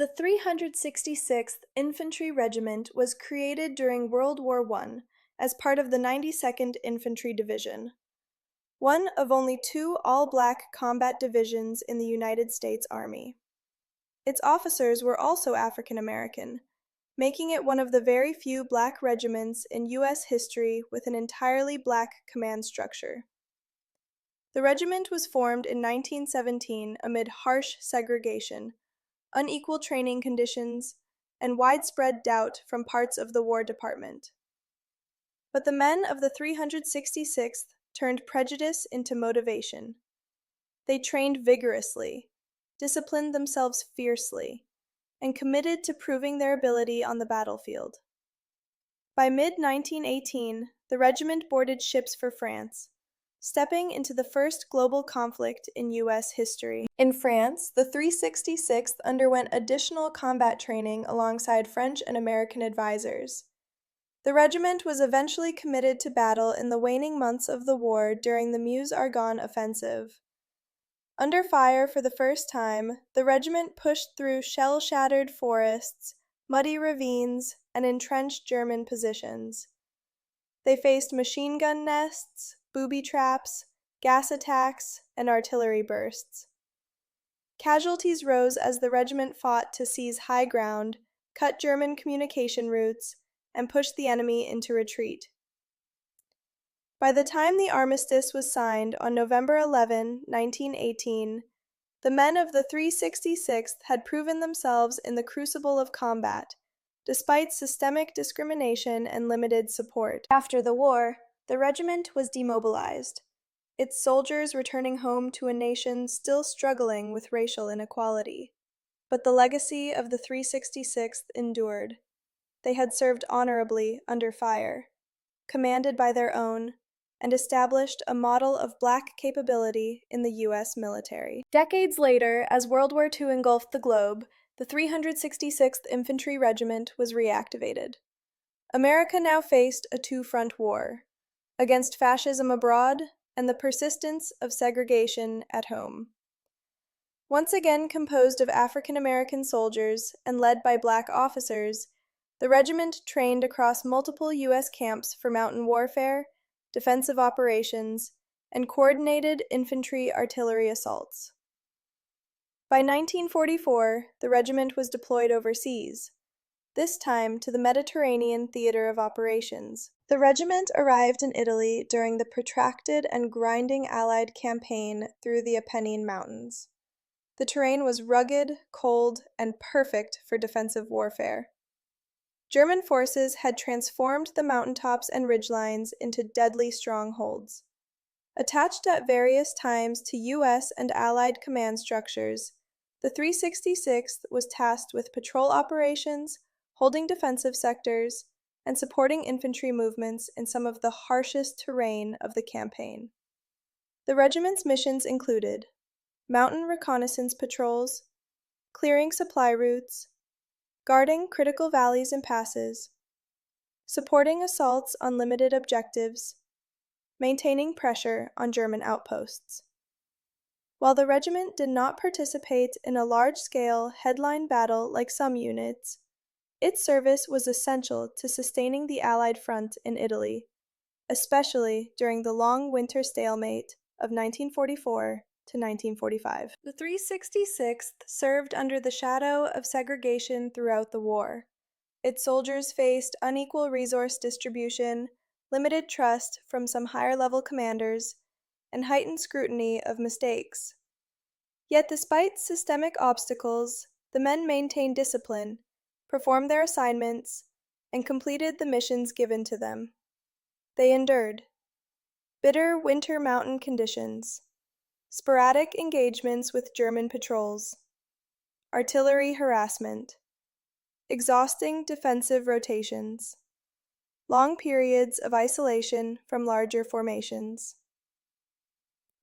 The 366th Infantry Regiment was created during World War I as part of the 92nd Infantry Division, one of only two all-black combat divisions in the United States Army. Its officers were also African American, making it one of the very few black regiments in U.S. history with an entirely black command structure. The regiment was formed in 1917 amid harsh segregation, unequal training conditions, and widespread doubt from parts of the War Department. But the men of the 366th turned prejudice into motivation. They trained vigorously, disciplined themselves fiercely, and committed to proving their ability on the battlefield. By mid-1918, the regiment boarded ships for France, stepping into the first global conflict in U.S. history. In France, the 366th underwent additional combat training alongside French and American advisors. The regiment was eventually committed to battle in the waning months of the war during the Meuse-Argonne offensive. Under fire for the first time, the regiment pushed through shell-shattered forests, muddy ravines, and entrenched German positions. They faced machine gun nests, booby traps, gas attacks, and artillery bursts. Casualties rose as the regiment fought to seize high ground, cut German communication routes, and push the enemy into retreat. By the time the armistice was signed on November 11, 1918, the men of the 366th had proven themselves in the crucible of combat, despite systemic discrimination and limited support. After the war, the regiment was demobilized, its soldiers returning home to a nation still struggling with racial inequality. But the legacy of the 366th endured. They had served honorably under fire, commanded by their own, and established a model of black capability in the U.S. military. Decades later, as World War II engulfed the globe, the 366th Infantry Regiment was reactivated. America now faced a two-front war, against fascism abroad and the persistence of segregation at home. Once again composed of African American soldiers and led by black officers, the regiment trained across multiple U.S. camps for mountain warfare, defensive operations, and coordinated infantry artillery assaults. By 1944, the regiment was deployed overseas, this time to the Mediterranean theater of operations. The regiment arrived in Italy during the protracted and grinding Allied campaign through the Apennine Mountains. The terrain was rugged, cold, and perfect for defensive warfare. German forces had transformed the mountaintops and ridgelines into deadly strongholds. Attached at various times to U.S. and Allied command structures, the 366th was tasked with patrol operations, holding defensive sectors, and supporting infantry movements in some of the harshest terrain of the campaign. The regiment's missions included mountain reconnaissance patrols, clearing supply routes, guarding critical valleys and passes, supporting assaults on limited objectives, maintaining pressure on German outposts. While the regiment did not participate in a large-scale headline battle like some units, its service was essential to sustaining the Allied front in Italy, especially during the long winter stalemate of 1944 to 1945. The 366th served under the shadow of segregation throughout the war. Its soldiers faced unequal resource distribution, limited trust from some higher-level commanders, and heightened scrutiny of mistakes. Yet despite systemic obstacles, the men maintained discipline, performed their assignments, and completed the missions given to them. They endured bitter winter mountain conditions, sporadic engagements with German patrols, artillery harassment, exhausting defensive rotations, long periods of isolation from larger formations.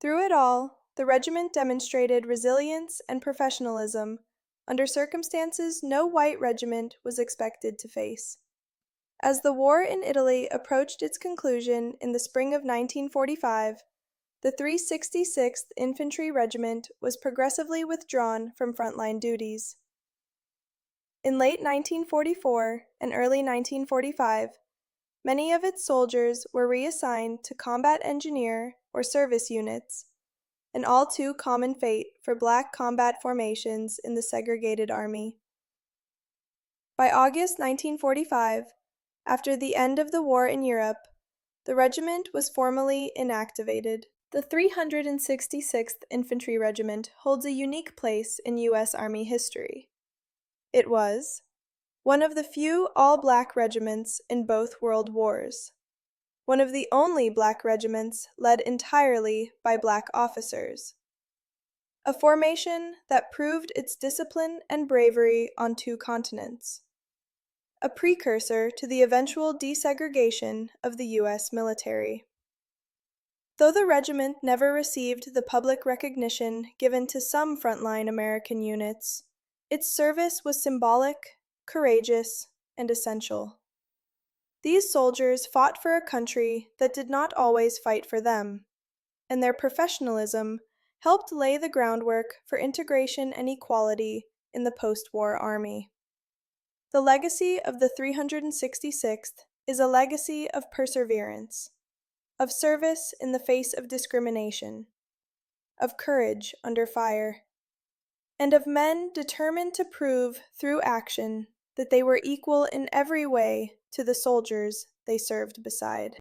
Through it all, the regiment demonstrated resilience and professionalism under circumstances no white regiment was expected to face. As the war in Italy approached its conclusion in the spring of 1945, the 366th Infantry Regiment was progressively withdrawn from frontline duties. In late 1944 and early 1945, many of its soldiers were reassigned to combat engineer or service units, an all too common fate for black combat formations in the segregated army. By August 1945, after the end of the war in Europe, the regiment was formally inactivated. The 366th Infantry Regiment holds a unique place in U.S. Army history. It was one of the few all-black regiments in both World Wars, one of the only black regiments led entirely by black officers, a formation that proved its discipline and bravery on two continents, a precursor to the eventual desegregation of the U.S. military. Though the regiment never received the public recognition given to some frontline American units, its service was symbolic, courageous, and essential. These soldiers fought for a country that did not always fight for them, and their professionalism helped lay the groundwork for integration and equality in the post-war Army. The legacy of the 366th is a legacy of perseverance, of service in the face of discrimination, of courage under fire, and of men determined to prove through action that they were equal in every way to the soldiers they served beside.